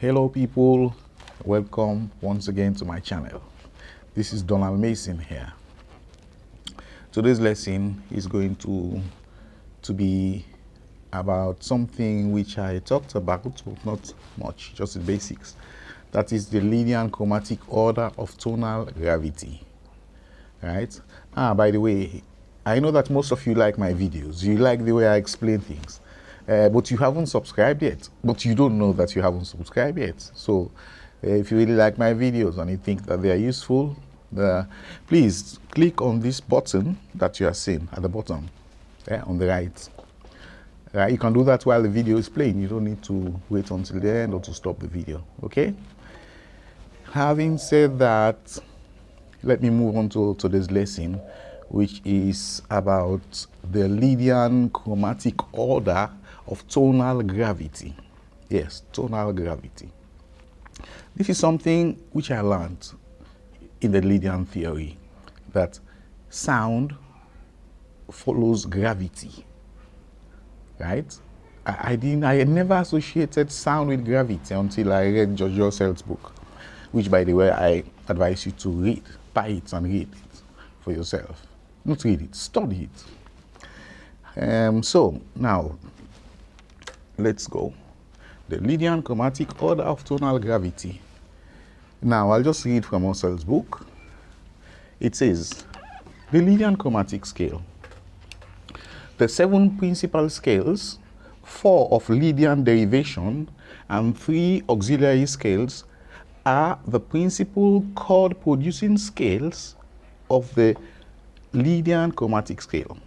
Hello people, welcome once again to my channel. This is Donald Mason here. Today's lesson is going to be about something which I talked about, but not much, just the basics. That is the Lydian chromatic order of tonal gravity. Right? By the way, I know that most of you like my videos. You like the way I explain things. But you haven't subscribed yet. But you don't know that you haven't subscribed yet. So if you really like my videos and you think that they are useful, please click on this button that you are seeing at the bottom, on the right. You can do that while the video is playing. You don't need to wait until the end or to stop the video. Okay? Having said that, let me move on to today's lesson, which is about the Lydian chromatic order of tonal gravity. Yes, tonal gravity. This is something which I learned in the Lydian theory, that sound follows gravity. Right? I had never associated sound with gravity until I read George Russell's book, which, by the way, I advise you to buy it and read it for yourself. Not read it, study it. So now, let's go. The Lydian chromatic order of tonal gravity. Now, I'll just read from Russell's book. It says, the Lydian chromatic scale. The 7 principal scales, 4 of Lydian derivation, and 3 auxiliary scales are the principal chord-producing scales of the Lydian chromatic scale.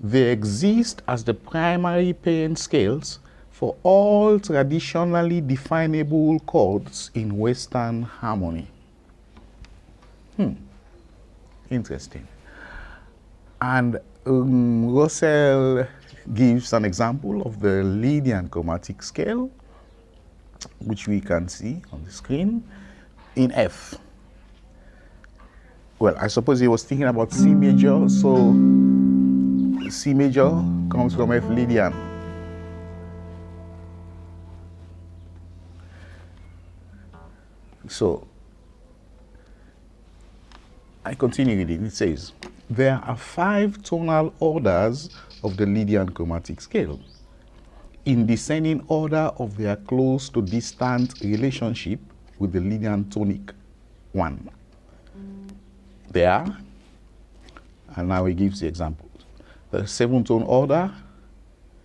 They exist as the primary parent scales for all traditionally definable chords in Western harmony. Interesting. And Russell gives an example of the Lydian chromatic scale, which we can see on the screen, in F. Well, I suppose he was thinking about C major, so C major comes from F Lydian. So, I continue reading. It says, there are 5 tonal orders of the Lydian chromatic scale, in descending order of their close to distant relationship with the Lydian tonic 1. There are, and now he gives the examples, the 7-tone order,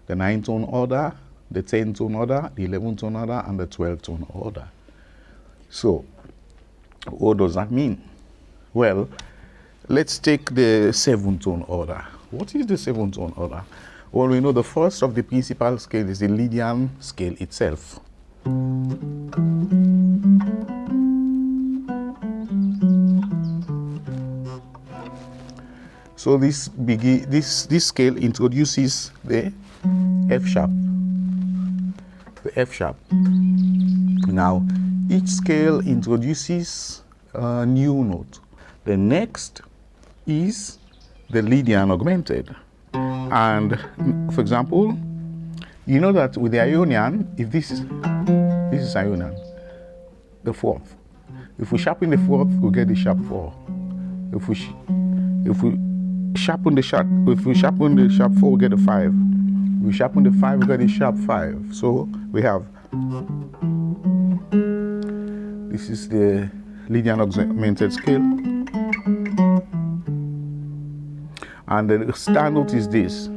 the 9-tone order, the 10-tone order, the 11-tone order, and the 12-tone order. So, what does that mean? Well, let's take the 7-tone order. What is the 7-tone order? Well, we know the first of the principal scale is the Lydian scale itself. So this scale introduces the F sharp. The F sharp. Now, each scale introduces a new note. The next is the Lydian augmented. And for example, you know that with the Ionian, if this is Ionian, the 4th. If we sharpen the 4th, we get the sharp 4. If we sharpen the sharp 4, we get the 5. If we sharpen the 5, we get the sharp 5. So we have, this is the Lydian augmented scale. And the star note is this.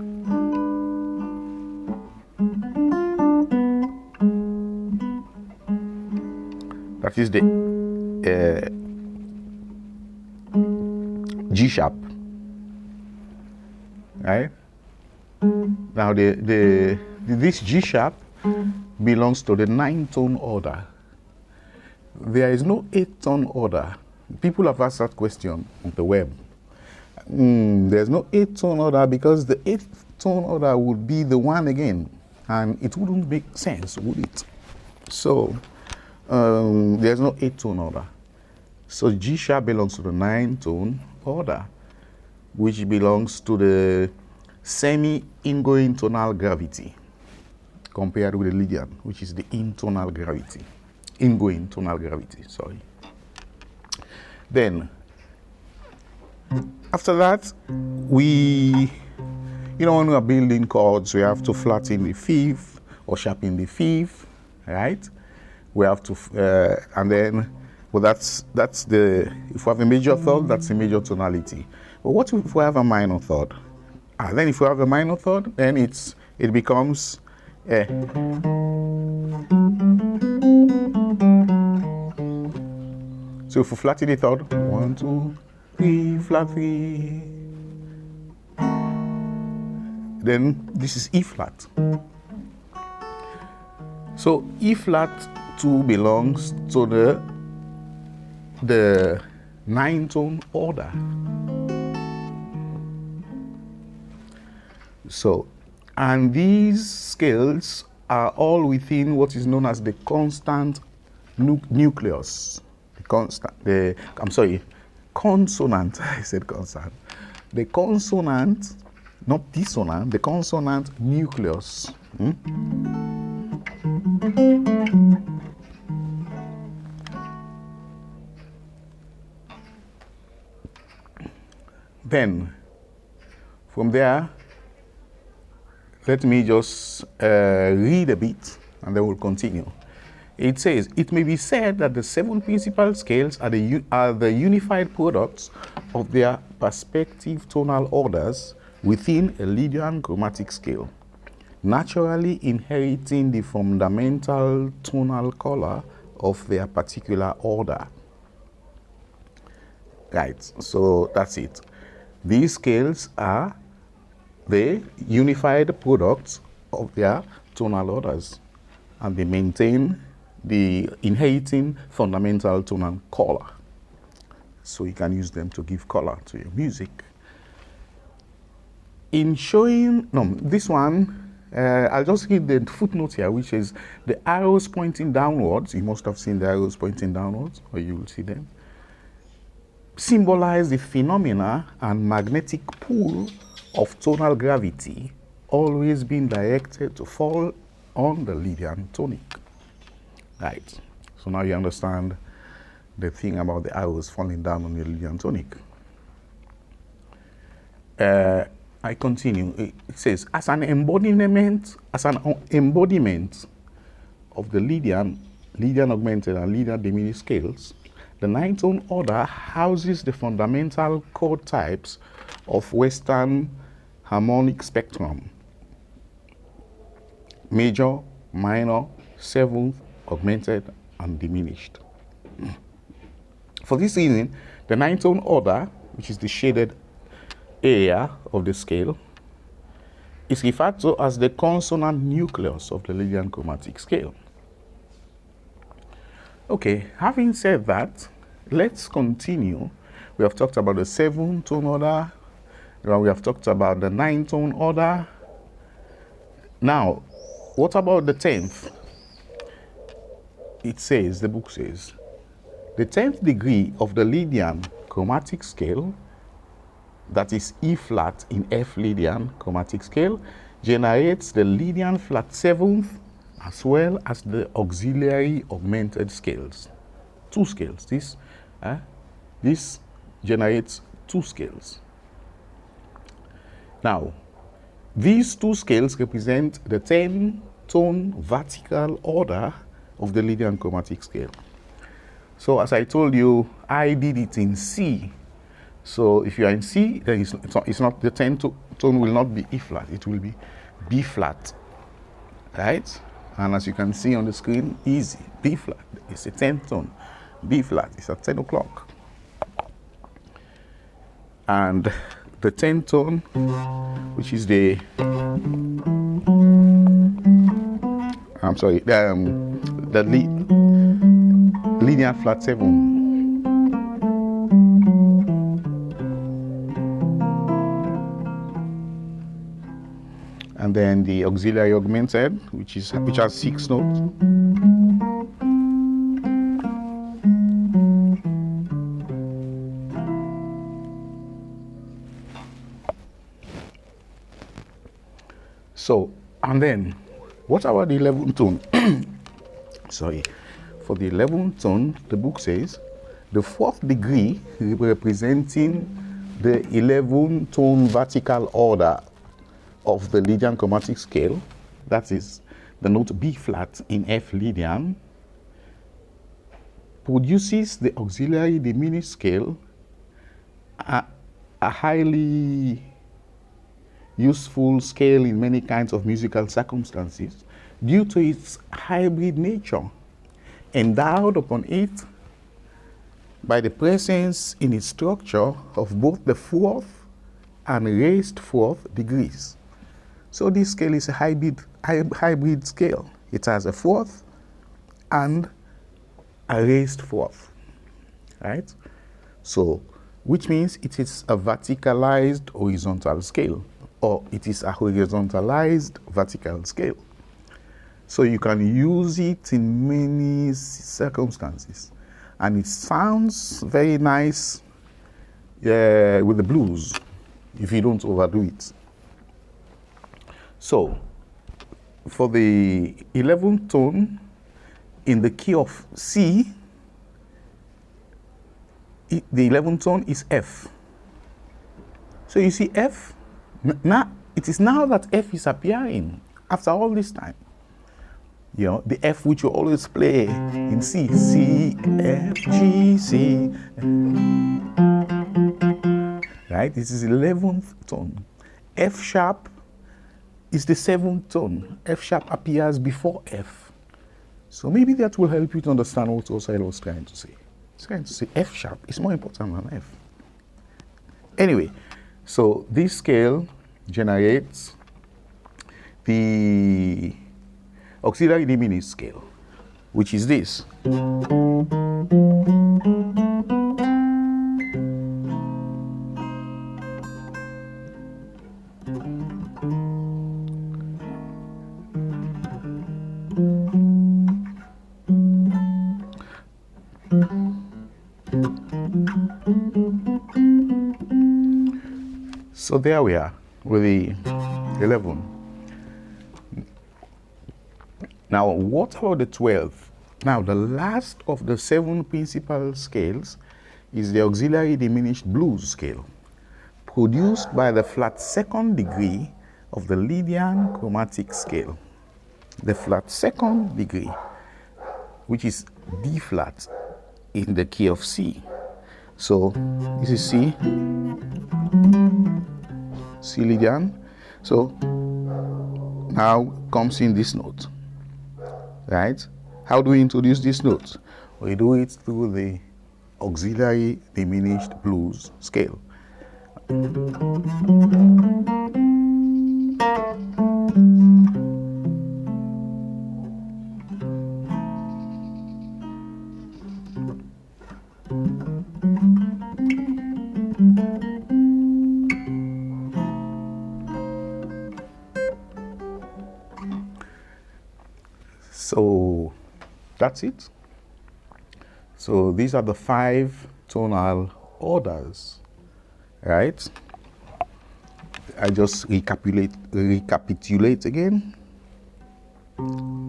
That is the G sharp. Right? Now this G sharp belongs to the 9-tone order. There is no 8-tone order. People have asked that question on the web. There's no 8-tone order because the 8th-tone order would be the 1 again, and it wouldn't make sense, would it? So there's no 8-tone order. So G sharp belongs to the 9-tone order, which belongs to the semi-ingoing tonal gravity. compared with the Lydian, which is the ingoing tonal gravity, sorry. Then, after that, when we are building chords, we have to flatten the fifth or sharpen the fifth, right? We have to, and then, well, that's the, if we have a major third, that's a major tonality. But what if we have a minor third? Then if we have a minor third, then it becomes a. So if we flatten the third, 1, 2, 3, flat 3. Then this is E flat. So E flat 2 belongs to the 9-tone order. So, and these scales are all within what is known as the constant nucleus. Consonant. I said consonant. The consonant, not dissonant, the consonant nucleus. Then, from there, let me just read a bit and then we'll continue. It says, it may be said that the 7 principal scales are the unified products of their respective tonal orders within a Lydian chromatic scale, naturally inheriting the fundamental tonal color of their particular order. Right, so that's it. These scales are the unified products of their tonal orders, and they maintain the inheriting fundamental tonal color. So you can use them to give color to your music. In showing, this one, I'll just read the footnote here, which is the arrows pointing downwards. You must have seen the arrows pointing downwards, or you will see them. Symbolize the phenomena and magnetic pull of tonal gravity always being directed to fall on the Lydian tonic. Right. So now you understand the thing about the arrows falling down on the Lydian tonic. I continue. It says, as an embodiment of the Lydian augmented and Lydian diminished scales, the 9-tone order houses the fundamental chord types of Western harmonic spectrum: major, minor, 7th, augmented, and diminished. For this reason, the 9-tone order, which is the shaded area of the scale, is referred to as the consonant nucleus of the Lydian chromatic scale. Okay, having said that, let's continue. We have talked about the 7-tone order. We have talked about the 9-tone order. Now, what about the 10th? It says, the book says, the 10th degree of the Lydian chromatic scale, that is E flat in F Lydian chromatic scale, generates the Lydian flat 7th as well as the auxiliary augmented scales. 2 scales. This generates 2 scales. Now, these 2 scales represent the 10-tone vertical order of the Lydian chromatic scale. So as I told you, I did it in C. So if you are in C, then it's not the 10th tone will not be E flat, it will be B flat, right? And as you can see on the screen, easy, B flat, it's a 10th tone. B flat is at 10 o'clock. And the 10th tone, which is the, the Lydian flat 7. And then the auxiliary augmented, which has 6 notes. So, and then What about the 11th tone? Sorry. For the 11th tone, the book says the 4th degree representing the 11 tone vertical order of the Lydian chromatic scale, that is the note B flat in F Lydian, produces the auxiliary diminished scale, a highly useful scale in many kinds of musical circumstances due to its hybrid nature, endowed upon it by the presence in its structure of both the 4th and raised 4th degrees. So this scale is a hybrid scale. It has a 4th and a raised 4th, right? So, which means it is a verticalized horizontal scale, or it is a horizontalized vertical scale. So you can use it in many circumstances. And it sounds very nice with the blues, if you don't overdo it. So, for the 11th tone, in the key of C, the 11th tone is F. So you see F, now it is now that F is appearing after all this time. You know, the F which you always play in C, C, F, G, C. Right? This is 11th tone. F sharp is the 7th tone. F sharp appears before F. So maybe that will help you to understand what Osai was trying to say. He's trying to say F sharp is more important than F. Anyway, so this scale generates the auxiliary diminished scale, which is this. So there we are with the 11. Now, what about the 12th? Now, the last of the 7 principal scales is the auxiliary diminished blues scale, produced by the flat 2nd degree of the Lydian chromatic scale. The flat 2nd degree, which is D flat in the key of C. So, this is C, C Lydian. So, now comes in this note. Right? How do we introduce this note? We do it through the auxiliary diminished blues scale. So that's it. So these are the 5 tonal orders, right? I just recapitulate again.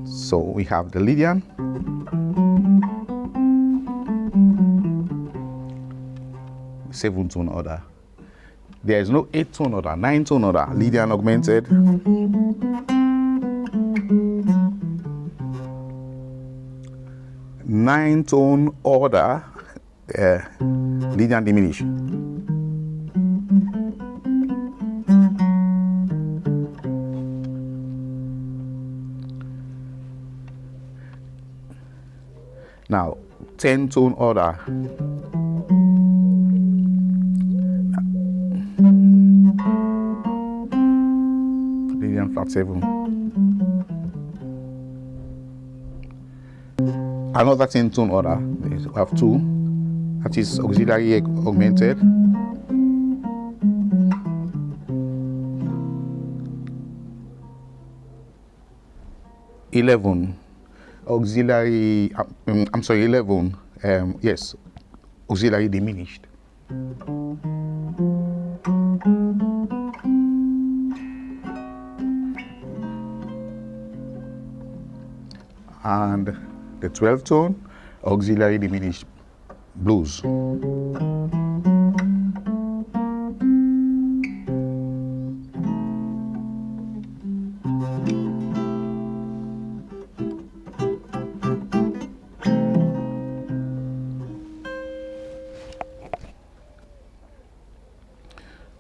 So we have the Lydian, seven tone order. There is no 8 tone order, 9 tone order, Lydian augmented. 9 tone order, Lydian diminished. Now, 10 tone order. Lydian flat 7. Another 10 tone order. We have 2. That is auxiliary augmented. Auxiliary, 11, yes, auxiliary diminished. and the 12th tone, auxiliary diminished blues.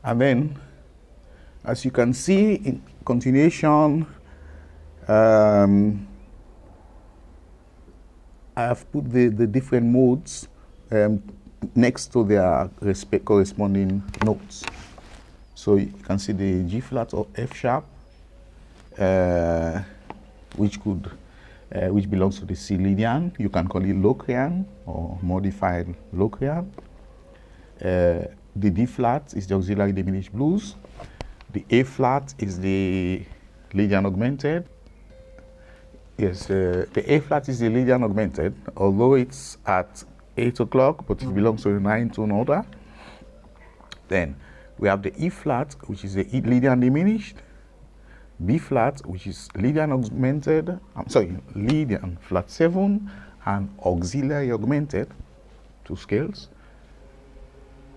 And then, as you can see in continuation, I have put the different modes next to their corresponding notes. So you can see the G flat or F sharp, which belongs to the C Lydian. You can call it Locrian or modified Locrian. The D flat is the auxiliary diminished blues. The A flat is the Lydian augmented. Yes, the A flat is the Lydian augmented, although it's at 8 o'clock, but it belongs to the 9-tone order. Then we have the E flat, which is the Lydian diminished. B flat, which is Lydian augmented. Lydian flat 7 and auxiliary augmented, 2 scales.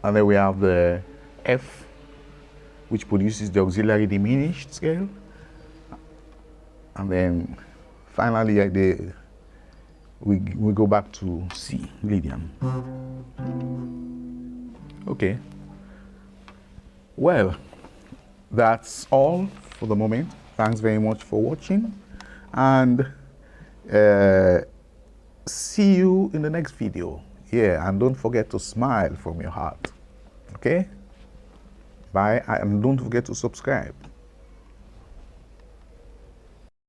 And then we have the F, which produces the auxiliary diminished scale. And then finally, we go back to C, Lydian. Okay. Well, that's all for the moment. Thanks very much for watching. And see you in the next video. Yeah, and don't forget to smile from your heart. Okay? Bye, and don't forget to subscribe.